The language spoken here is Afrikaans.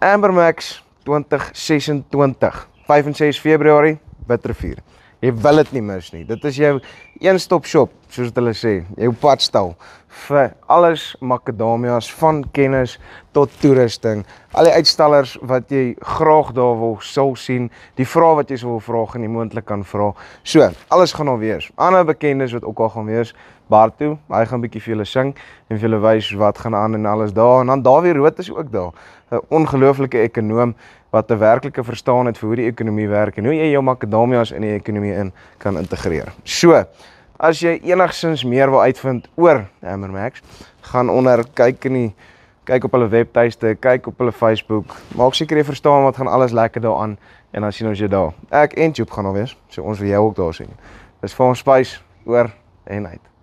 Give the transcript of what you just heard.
Ambermax 2026, 5 en 6 Februarie, Witrifuur. Jy wil dit nie mis nie. Dit is jou een-stop shop, soos hulle sê, jou padstal vir alles macadamias, van kennis tot toerusting. Al die uitstallers wat jy graag daar sal sien, die vrae wat jy sal wil vra en nie moontlik kan vra. So, alles gaan daar wees. Ander bekendes wat ook al gaan wees, Bartu, hy gaan bietjie vir julle sing en vir julle wys wat gaan aan en alles daar. En dan Dawie Rood is ook daar, 'n ongelooflike ekonoom wat 'n werklike verstaan het vir hoe die ekonomie werk en hoe jy jou macadamias in die ekonomie in kan integreer. So, as jy enigsins meer wil uitvind oor Ambermax, gaan onder kyk op hulle webtuiste, kyk op hulle Facebook, maak seker jy verstaan wat gaan alles lekker daaraan en dan sien ons jou daar. Ek en Joep gaan daar wees, so ons wil jou ook daar sien. Dis vir ons spys, oor en uit.